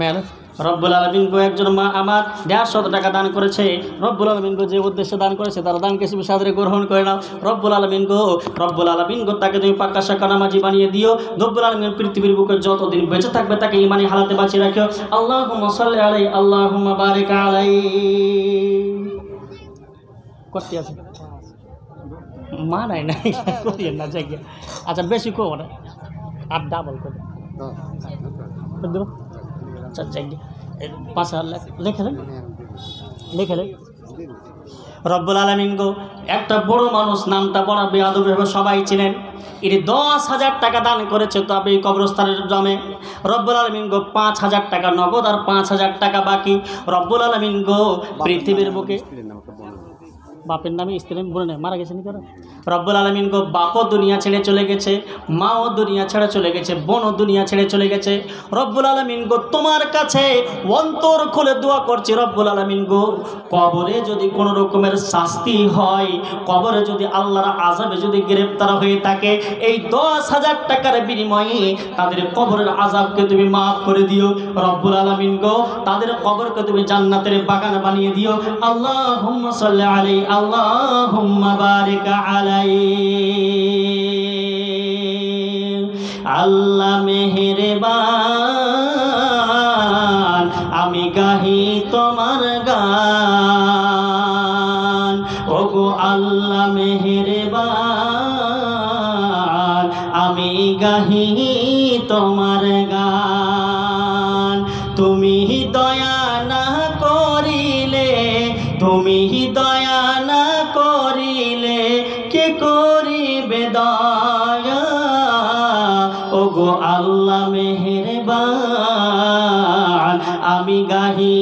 Mail রব্বুল আলামিন গো একজন মা আমার 150 টাকা দান করেছে। রব্বুল আলামিন গো যে উদ্দেশ্যে দান করেছে তার দান কিছু সাদরে গ্রহণ করে নাও। রব্বুল আলামিন গো তাকে তুমি পাক্কা শাকা নামাজি বানিয়ে দিও। রব্বুল আলামিন পৃথিবীর বুকে যতদিন বেঁচে থাকবে তাকে ঈমানি হালাতে বাঁচিয়ে রাখিও। আল্লাহুম্মা সাল্লি আলাইহি আল্লাহুম্মা বারিক আলাইহি। করতে আছে মা নাই নাই করিয়ে না জায়গা। আচ্ছা বেশি কো না আর ডাবল করে দেবো। আচ্ছা জায়গা 5,000 লিখে লেন। রব্বুল আলামিন গো একটা বড় মানুষ, নামটা বড় বেয়াদব হবে, সবাই চিনেন। ইনি 10,000 টাকা দান করেছে তবে কবরস্থানের জমে। রব্বুল আলামিন গো 5,000 টাকা নগদ আর 5,000 টাকা বাকি। রব্বুল আলামিন গো পৃথিবীর বুকে বাপের নামে স্ত্রী বলে নেয় মারা গেছে নি কেন? রব্বুল আলামিন গো বাপও দুনিয়া ছেড়ে চলে গেছে, মাও দুনিয়া ছেড়ে চলে গেছে, বোনও দুনিয়া ছেড়ে চলে গেছে। রব্বুল আলামিন গো তোমার কাছে অন্তর খুলে দোয়া করছি রব্বুল আলামিন গো, কবরে যদি কোনো রকমের শাস্তি হয়, কবরে যদি আল্লাহর আযাবে যদি গ্রেফতার হয়ে থাকে, এই 10,000 টাকার বিনিময়ে তাদের কবরের আযাবকে তুমি মাফ করে দিও। রব্বুল আলামিন গো তাদের কবরকে তুমি জান্নাতের বাগান বানিয়ে দিও। আল্লাহুম্মা সাল্লি আলাইহি আল্লাহুম্মা বারিক আলাইহি। আল্লাহ মেহেরবান আমি গাহি তোমার গান, ওগো আল্লাহ মেহেরবান আমি গাহি তোমার গান। তুমি দয়া না করিলে, তুমি দয়া না করিলে কে করিবে দয়া, ওগো আল্লাহ মেহেরবান আমি গাহি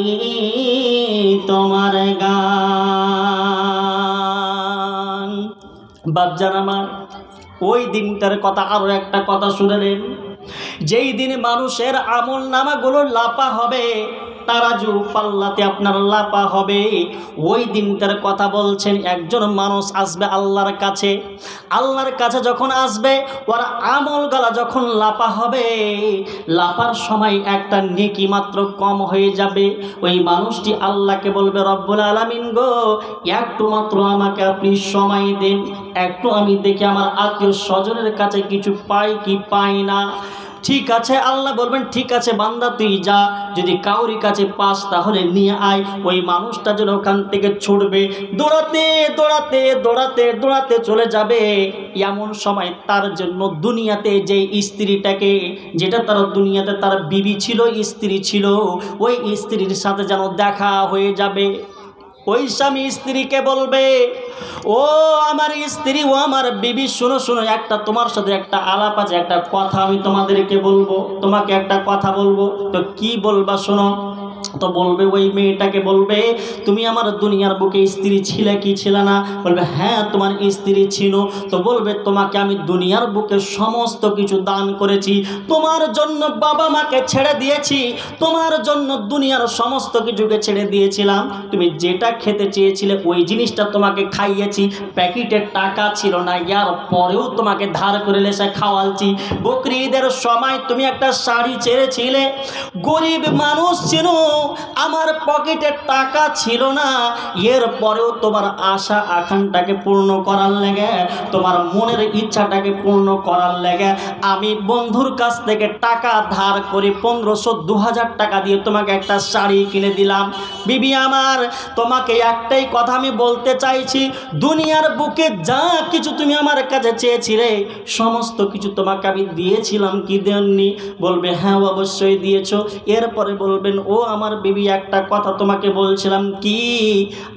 তোমার গান। বাপজান আমার ওই দিনটার কথা আরো একটা কথা শুনলেন, যেই দিন মানুষের আমল নামাগুলো লাপা হবে, তারাজু পাল্লাতে আপনার লাপা হবে, ওই দিনটার কথা বলছেন। একজন মানুষ আসবে আল্লাহর কাছে, আল্লাহর কাছে যখন আসবে ওর আমল গালা যখন লাপা হবে, লাপার সময় একটা নেকি মাত্র কম হয়ে যাবে। ওই মানুষটি আল্লাহকে বলবে রব্বুল আলামিন গো একটু মাত্র আমাকে আপনি সময় দেন, একটু আমি দেখি আমার আত্মীয় স্বজনের কাছে কিছু পাই কি পাই না। ঠিক আছে আল্লাহ বলবেন ঠিক আছে বান্দা তুই যা, যদি কাউরি কাছে পাস তাহলে নিয়ে আয়। ওই মানুষটা যেন ওখান থেকে ছুটবে, দৌড়াতে দৌড়াতে দৌড়াতে দৌড়াতে চলে যাবে। এমন সময় তার জন্য দুনিয়াতে যে স্ত্রীটাকে, যেটা তার দুনিয়াতে তার বিবি ছিল, স্ত্রী ছিল, ওই স্ত্রীর সাথে যেন দেখা হয়ে যাবে। ওই স্বামী স্ত্রীকে বলবে ও আমার স্ত্রী, ও আমার বিবি, শোনো শোনো একটা তোমার সাথে একটা আলাপ আছে, একটা কথা আমি তোমাদেরকে বলবো, তোমাকে একটা কথা বলবো। তো কি বলবা শোনো। তো বলবে ওই মেয়েটাকে বলবে তুমি আমার দুনিয়ার বুকে স্ত্রী ছিলে কি ছিল না? বলবে হ্যাঁ তোমার স্ত্রী ছিল। তো বলবে তোমাকে আমি দুনিয়ার বুকে সমস্ত কিছু দান করেছি, তোমার জন্য বাবা মাকে ছেড়ে দিয়েছি, তোমার জন্য দুনিয়ার সমস্ত কিছুকে ছেড়ে দিয়েছিলাম, তুমি যেটা খেতে চেয়েছিলে ওই জিনিসটা তোমাকে খাইয়েছি, প্যাকেটের টাকা ছিল না, ইয়ার পরেও তোমাকে ধার করে লেসে খাওয়ালছি। বকরি ঈদের সময় তুমি একটা শাড়ি চেয়েছিলে, গরিব মানুষ ছিল, আমার পকেটে টাকা ছিল না, এর পরেও তোমার আশা আকাঙ্ক্ষাটাকে পূর্ণ করার লেগে, তোমার মনের ইচ্ছাটাকে পূর্ণ করার লেগে আমি বন্ধুর কাছ থেকে টাকা ধার করে 1500-2000 টাকা দিয়ে তোমাকে একটা শাড়ি কিনে দিলাম। বিবি আমার তোমাকে একটাই কথা আমি বলতে চাইছি, দুনিয়ার বুকে যা কিছু তুমি আমার কাছে চেয়েছিলে সমস্ত কিছু তোমাকে আমি দিয়েছিলাম কি দেননি? বলবে হ্যাঁ অবশ্যই দিয়েছো। এরপরে বলবেন ও আমার বিবি একটা কথা তোমাকে বলছিলাম কি,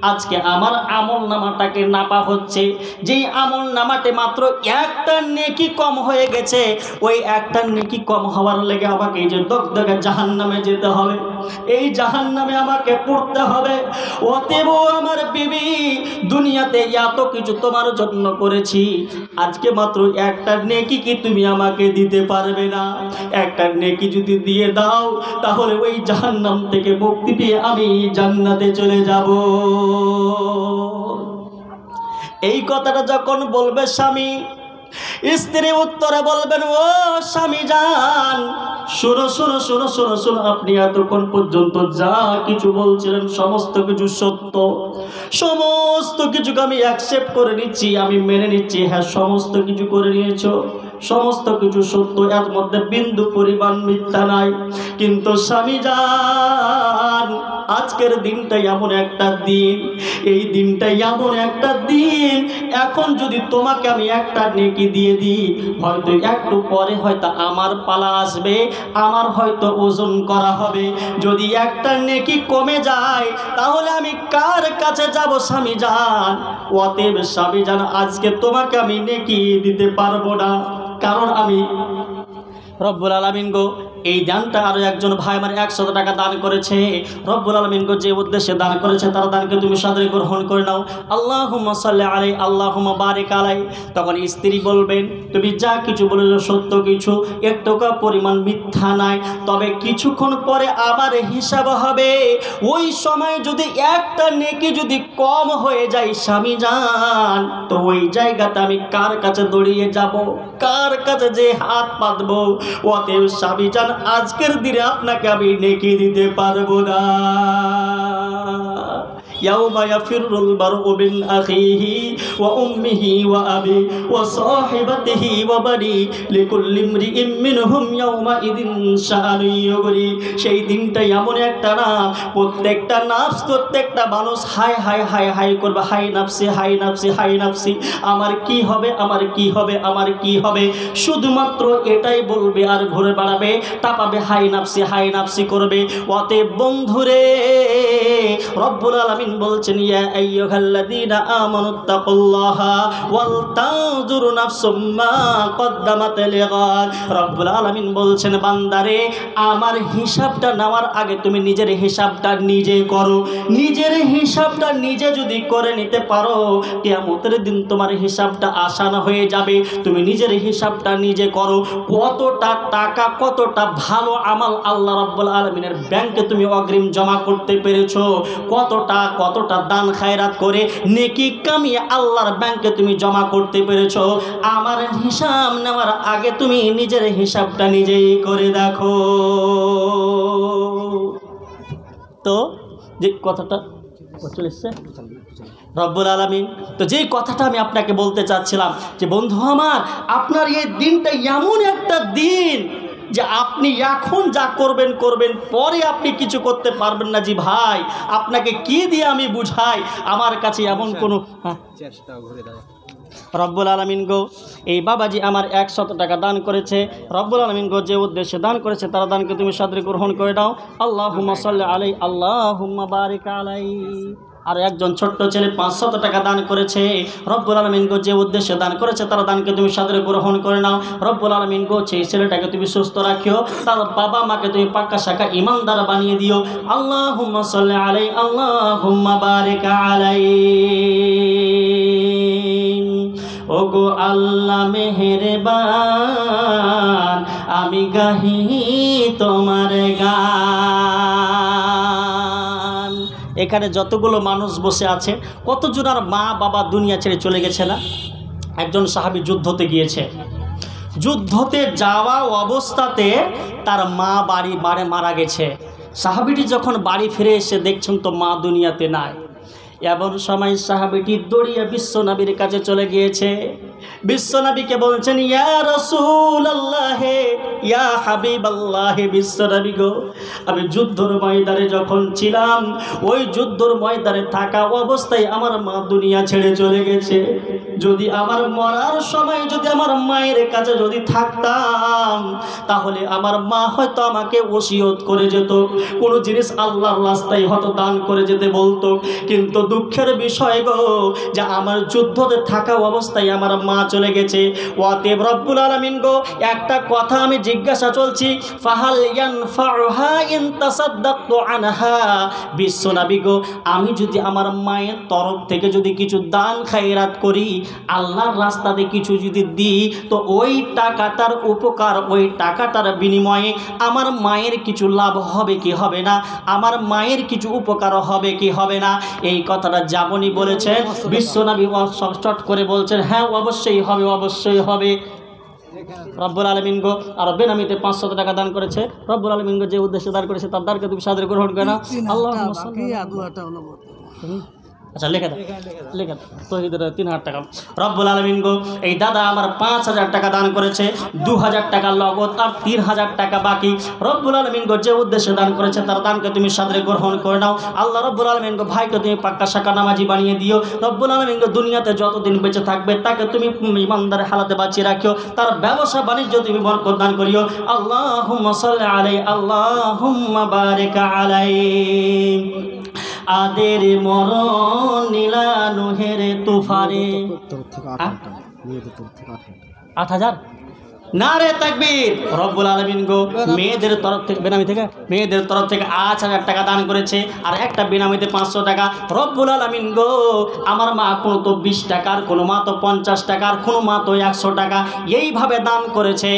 আজকে আমার আমল নামাটাকে নাপা হচ্ছে, যেই আমল নামাতে মাত্র একটা নেকি কম হয়ে গেছে, ওই একটা নেকি কম হওয়ার লেগে আমাকে এই যে দগদগে জাহান্নামে যেতে হবে, এই জাহান্নামে আমাকে পড়তে হবে। অতএব আমার বিবি দুনিয়াতে এত কিছু তোমার জন্য করেছি, আজকে মাত্র একটা নেকি কি তুমি আমাকে দিতে পারবে না? একটা নেকি যদি দিয়ে দাও তাহলে ওই জাহান্নাম থেকে মুক্তি পেয়ে আমি জান্নাতে চলে যাব। এই কথাটা যখন বলবে স্বামী, স্ত্রী উত্তরে বলবেন ও স্বামী জান শোনো শোনো শোনো শোনো শোনো, আপনি এতক্ষণ পর্যন্ত যা কিছু বলছিলেন সমস্ত কিছু সত্য, সমস্ত কিছুকে আমি অ্যাকসেপ্ট করে নিচ্ছি, আমি মেনে নিচ্ছি। হ্যাঁ, সমস্ত কিছু করে নিয়েছো, সমস্ত কিছু সত্য, এর মধ্যে বিন্দু পরিমাণ মিথ্যা নাই। কিন্তু স্বামী যান, আজকের দিনটাই এমন একটা দিন, এই দিনটাই এমন একটা দিন, এখন যদি তোমাকে আমি একটা নেকি দিয়ে দিই, হয়তো একটু পরে হয়তো আমার পালা আসবে, আমার হয়তো ওজন করা হবে। যদি একটা নেকি কমে যায় তাহলে আমি কার কাছে যাব স্বামী যান? অতএব স্বামী যান, আজকে তোমাকে আমি নেকি দিতে পারবো না, কারণ আমি রব্বুল আলামিন গো এই দানটা আরো একজন ভাই আমার 100 টাকা দান করেছে। রব্বুল আলামিন গো যে উদ্দেশ্যে দান করেছে তার দানকে তুমি সাদরে গ্রহণ করে নাও। আল্লাহুম্মা সাল্লি আলাইহি আল্লাহুম্মা বারিক আলাইহি। তখন স্ত্রী বলবেন, তুমি যা কিছু বলেছো সত্য কিছু, একটুকা পরিমাণ মিথ্যা নাই, তবে কিছুক্ষণ পরে আবার হিসাব হবে। ওই সময় যদি একটা নেকি যদি কম হয়ে যায় স্বামী জান, তো ওই জায়গাতে আমি কার কাছে দৌড়িয়ে যাব, কার কাছে যে হাত পাতবো? অতএব স্বামী জান, আজকের দিনে আপনাকে আমি নেকি দিতে পারবো না। يوم يفر المرء من أخيه وأمه وأبيه وصاحبته وبنيه لكل امرئ منهم يومئذ شأن يغنيه। সেই দিনটা এমন একটা না, প্রত্যেকটা নাফস, প্রত্যেকটা মানুষ হাই হাই হাই হাই করবে, হাই নাফসি হাই নাফসি হাই নাফসি, আমার কি হবে, আমার কি হবে, আমার কি হবে, শুধুমাত্র এটাই বলবে আর ঘুরে বেড়াবে, তাপাবে, হাই নাফসি করবে। অতএব বন্ধুরে, রব্বুল আলামিন বলছেন, ইয়া আইয়ুহাল্লাযীনা আমানুত্তাকুল্লাহা ওয়াল তানজুরু নাফসুম মা কদ্দামাত লিগাদ। রব্বুল আলামিন বলছেন, বান্দারে, আমার হিসাবটা নেওয়ার আগে তুমি নিজের হিসাবটা নিজে করো। নিজের হিসাবটা নিজে যদি করে নিতে পারো, কিয়ামতের দিন তোমার হিসাবটা আসান হয়ে যাবে। তুমি নিজের হিসাবটা নিজে করো, কতটা টাকা, কতটা ভালো আমাল আল্লাহ রাব্বুল আলামিনের ব্যাংকে তুমি অগ্রিম জমা করতে পেরেছো, কতটা দান খায়রাত করে নেকি কামিয়ে আল্লাহর ব্যাংকে তুমি জমা করতে পেরেছো। আমার হিসাব নেওয়ার আগে তুমি নিজের হিসাবটা নিজেই করে দেখো। তো যে কথাটা চলে এসছে রব্বুল আলামিন, তো যেই কথাটা আমি আপনাকে বলতে চাচ্ছিলাম যে বন্ধু আমার, আপনার এই দিনটা এমন একটা দিন যে আপনি এখন যা করবেন করবেন, পরে আপনি কিছু করতে পারবেন না। জি ভাই, আপনাকে কি দিয়ে আমি বুঝাই, আমার কাছে এমন কোনো রব্বুল আলামিন গো, এই বাবাজি আমার 100 টাকা দান করেছে। রব্বুল আলামিন গো যে উদ্দেশ্যে দান করেছে তার দানকে তুমি সাদরে গ্রহণ করে দাও। আল্লাহুম্মা সাল্লি আলাইহি আল্লাহুম্মা বারিক আলাইহি। আর একজন ছোট্ট ছেলে 500 টাকা দান করেছে। রব্বুল আলামিন গো যে উদ্দেশ্যে দান করেছে তার দানকে তুমি সাদরে গ্রহণ করে নাও। রব্বুল আলামিন গো সেই ছেলেটাকে তুমি সুস্থ রাখিও, তার বাবা মাকে তুমি পাক্কা শাখা ইমানদার বানিয়ে দিও। আল্লাহুম্মা সাল্লি আলাইহি আল্লাহুম্মা বারিক আলাইহি। ওগো আল্লাহ মেহেরবান, আমি গাহি তোমার গান। এখানে যতগুলো মানুষ বসে আছে, কতজন আর মা বাবা দুনিয়া ছেড়ে চলে গেছে না? একজন সাহাবী যুদ্ধতে গিয়েছে, যুদ্ধতে যাওয়া অবস্থাতে তার মা বাড়ি মারা গেছে। সাহাবীটি যখন বাড়ি ফিরে এসে দেখছেন তো মা দুনিয়াতে নাই। এমন সময় সাহাবীটি দৌড়িয়ে বিশ্বনবীর কাছে চলে গিয়েছে। বিশ্বনবীকে বলছেন, ইয়া রাসূলুল্লাহ, ইয়া হাবিবাল্লাহ, বিশ্বনবী গো, আমি যুদ্ধের ময়দানে যখন ছিলাম, ওই যুদ্ধের ময়দানে থাকা অবস্থায় আমার মা দুনিয়া ছেড়ে চলে গেছে। যদি আমার মরার সময় যদি আমার মায়ের কাছে যদি থাকতাম, তাহলে আমার মা হয়তো আমাকে ওসিয়ত করে যেত, কোনো জিনিস আল্লাহর রাস্তায় হয়তো দান করে যেতে বলতো। কিন্তু দুঃখের বিষয় গো, যে আমার যুদ্ধতে থাকা অবস্থায় আমার মা চলে গেছে। অতএব রব্বুল আলামিন গো, একটা কথা আমি জিজ্ঞাসা চলছি, ফাহাল ইয়ানফাউহা ইন তাসাদদাকতু আনহা। বিশ্বনবী গো, আমি যদি আমার মায়ের তরফ থেকে যদি কিছু দান খায়রাত করি, আল্লাহর রাস্তাতে কিছু যদি দিই, তো ওই টাকাটার উপকার, ওই টাকাটার বিনিময়ে আমার মায়ের কিছু লাভ হবে কি হবে না, আমার মায়ের কিছু উপকার হবে কি হবে না। এই কথাটা যেমনই বলেছেন, বিশ্বনবী চট করে বলছেন, হ্যাঁ অবশ্যই হবে, অবশ্যই হবে। রব্বুল আলামিন গো আর বেনামিতে 500 টাকা দান করেছে, রব্বুল আলামিন গো যে উদ্দেশ্যে দান করেছে তার দানকে তুমি সাদরে গ্রহণ করে নাও। আল্লাহুম্মা সাল্লি আচ্ছা লেখা দাও, লেখা দাও তহিদের 3000 টাকা। রব্বুল আলামিন গো এই দাদা আমার 5000 টাকা দান করেছে, 2000 টাকা নগদ আর 3000 টাকা বাকি। রব্বুল আলামিন গো যে উদ্দেশ্যে দান করেছে তার দানকে তুমি সাদরে গ্রহণ করে নাও। আল্লাহ রব্বুল আলামিন গো ভাইকে তুমি পাক্কা শাকা নামাজি বানিয়ে দিও। রব্বুল আলামিন গো দুনিয়াতে যতদিন বেঁচে থাকবে তাকে তুমি ইমানদার হালাতে বাঁচিয়ে রাখিও, তার ব্যবসা বাণিজ্য তুমি বরকত দান করিও। আল্লাহুম্মা সাল্লি আলাইহি আল্লাহুম্মা বারিক আলাইহি। আদের মরণ নীলা নুহের তুফানে 8000 নারে তাকবীর। রব্বুল আলামিন গো মেয়েদের তরফ থেকে বেনামি থেকে মেয়েদের তরফ থেকে 8000 টাকা দান করেছে আর একটা বেনামিতে 500 টাকা। রব্বুল আলামিন গো আমার মা কোনো তো 20 টাকার, কোনো মা তো 50 টাকার, কোনো মা তো 100 টাকা এইভাবে দান করেছে।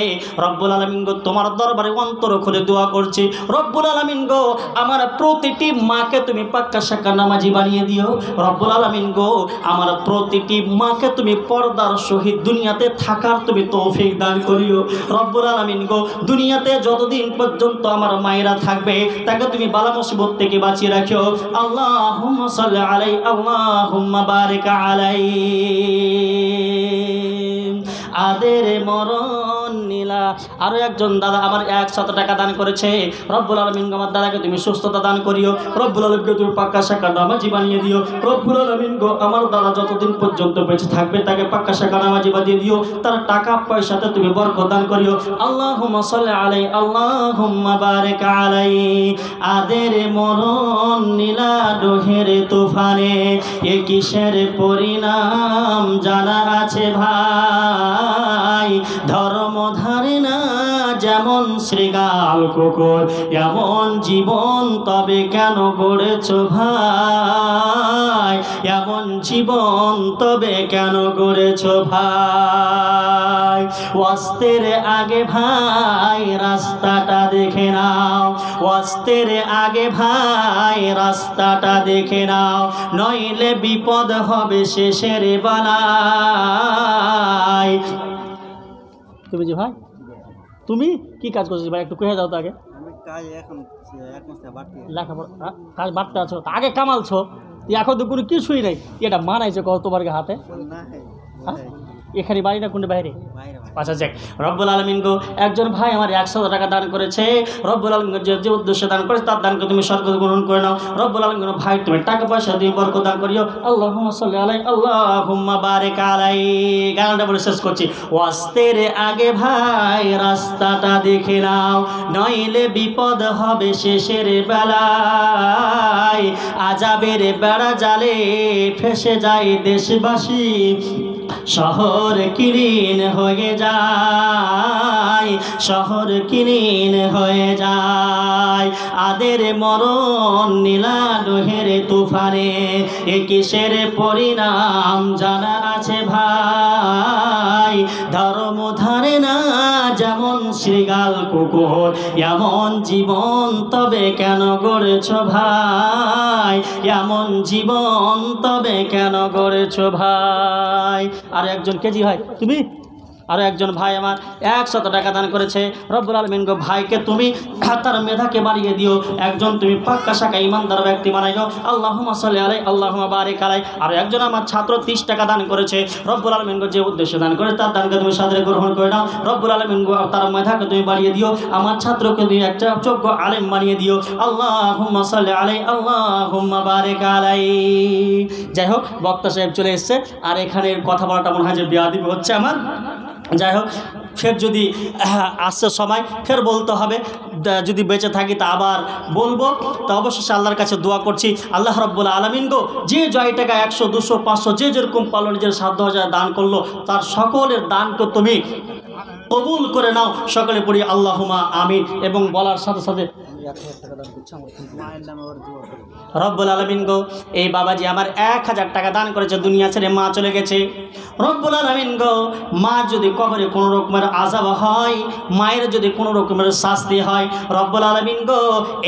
রব্বুল আলামিন গো তোমার দরবারে অন্তর খুলে দোয়া করছি, রব্বুল আলামিন গো আমার প্রতিটি মাকে তুমি পাক্কা শাকা নামাজি বানিয়ে দিও। রব্বুল আলামিন গো আমার প্রতিটি মাকে তুমি পর্দার সহিত দুনিয়াতে থাকার তুমি তৌফিক দান করিও। রব্বুল আলামিন গো দুনিয়াতে যতদিন পর্যন্ত আমার মায়েরা থাকবে তাকে তুমি বালা মুসিবত থেকে বাঁচিয়ে রাখিও। আল্লাহুম্মা সাল্লি আলাইহি আল্লাহুম্মা বারিক আলাইহি। আদের মরণ নীলা আরো একজন দাদা আমার 100 টাকা দান করেছে। রব্বুল আলামিন আমার দাদাকে তুমি সুস্থতা দান করিও। রব্বুল আলামিন তুমি পাক্কা শাকা নামাজি বানিয়ে দিও। রব্বুল আলামিন গো আমার দাদা যতদিন পর্যন্ত বেঁচে থাকবে তাকে পাক্কা শাকা নামাজি বানিয়ে দিও, তার টাকা পয়সাতে তুমি বরকত দান করিও। আল্লাহুম্মা সাল্লি আলাইহি আল্লাহুম্মা বারিক আলাইহি। আদের মরণ নীলা ডোহের তুফানে এ কিসের পরিণাম জানা আছে ভাই, ধর্ম ধারে না যেমন শ্রীগাল কুকুর এমন জীবন তবে কেন গড়েছ ভাই, এমন জীবন তবে কেন গড়েছ ভাই। ওয়াস্তের আগে ভাই রাস্তাটা দেখে নাও, ওয়াস্তের আগে ভাই রাস্তাটা দেখে নাও, নইলে বিপদ হবে শেষের বেলায়। তুমি যে ভাই তুমি কি কাজ করছিস ভাই একটু কয়ে যাও তো আগে। আমি কাজ এখন এক মাস বাড়তি লেখাপড়া কাজ বাড়তে আছো তা আগে কামালছো, এখন তো কোনো কিছুই নেই। এটা মানাইছে কত তোমার হাতে? এখানে বাড়ি না কোনটা বাইরে? আচ্ছা যাক। রব্বুল আলামিন গো একজন ভাই আমার 100 টাকা দান করেছে। রব্বুল আলামিন যে উদ্দেশ্যে দান করেছে তার দানকে তুমি সরকার গ্রহণ করে নাও। রব্বুল আলামিন ভাই তুমি টাকা পয়সা দিয়ে বরকত দান করিও। আল্লাহুম্মা সাল্লি আলাইহি আল্লাহুম্মা বারিক আলাইহি। গানটা বলে শেষ করছি। ওয়াস্তের আগে ভাই রাস্তাটা দেখে নাও, নইলে বিপদ হবে শেষের বেলায়, আযাবের বেড়া জালে ফেসে যায় দেশবাসী, শহর কিরিন হয়ে যায়, শহর কিরিন হয়ে যায়। আদের মরণ নীলা ডোহের তুফানে এ কিসের পরিণাম জানা আছে ভাই, ধর্ম ধারে না যেমন শ্রীগাল কুকুর এমন জীবন তবে কেন গড়েছ ভাই, এমন জীবন তবে কেন গড়েছ ভাই। আর একজন কেজি হয় তুমি আরো একজন ভাই আমার 100 টাকা দান করেছে। রব্বুল আলামিন গো ভাইকে তুমি তার মেধাকে বাড়িয়ে দিও, একজন তুমি পাক্কা শাকা ইমানদার ব্যক্তি বানাইও। আল্লাহুম্মা সাল্লি আলাইহি আল্লাহুম্মা বারিক আলাইহি। আর একজন আমার ছাত্র 30 টাকা দান করেছে। রব্বুল আলামিন গো যে উদ্দেশ্যে দান করে তার দানকে তুমি সাদরে গ্রহণ করে নাও। রব্বুল আলামিন গো তার মেধাকে তুমি বাড়িয়ে দিও, আমার ছাত্রকে তুমি একটা যোগ্য আলেম বানিয়ে দিও। আল্লাহুম্মা সাল্লি আলাইহি আল্লাহুম্মা বারিক আলাইহি। যাই হোক বক্তা সাহেব চলে এসেছে আর এখানের কথা বলাটা মনে হয় যে বেয়াদবি হচ্ছে আমার। যাই হোক ফের যদি আসছে সময় ফের বলতে হবে, যদি বেঁচে থাকি তা আবার বলবো। তো অবশ্যই আল্লাহর কাছে দোয়া করছি আল্লাহ রাব্বুল আলামিন গো যে জয় টাকা 100 200 500 যে যেরকম পারলো নিজের সাধ্য হাজার দান করলো তার সকলের দানকে তুমি কবুল করে নাও। সকলে পড়ি আল্লাহুম্মা আমিন এবং বলার সাথে সাথে রব্বুল আলামিন গো এই বাবাজি আমার 1000 টাকা দান করেছে, দুনিয়া ছেড়ে মা চলে গেছে। রব্বুল আলামিন গো মা যদি কবরে কোনো রকমের আযাব হয়, মায়ের যদি কোনো রকমের শাস্তি হয়, রব্বুল আলামিন গো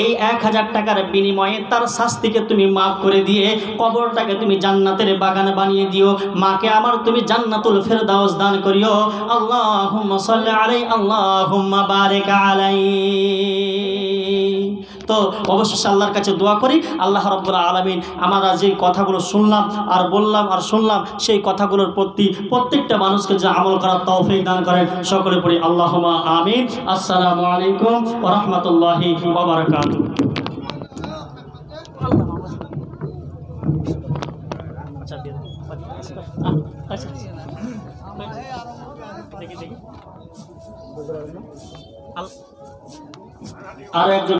এই 1000 টাকার বিনিময়ে তার শাস্তিকে তুমি মাফ করে দিয়ে কবরটাকে তুমি জান্নাতের বাগান বানিয়ে দিও। মাকে আমার তুমি জান্নাতুল ফেরদাউস দান করিও। আল্লাহুম্মা সাল্লি আলাইহি আল্লাহুম্মা বারিক আলাইহি। তো অবশ্যই আল্লাহর কাছে দোয়া করি আল্লাহ রাব্বুল আলামিন আমরা যে কথাগুলো শুনলাম আর বললাম আর শুনলাম সেই কথাগুলোর প্রতি প্রত্যেকটা মানুষকে যে আমল করার তৌফিক দান করেন সকলে পড়ি আল্লাহুম্মা আমিন। আসসালামু আলাইকুম ওয়া রাহমাতুল্লাহি ওয়া বারাকাতুহু। আর একজন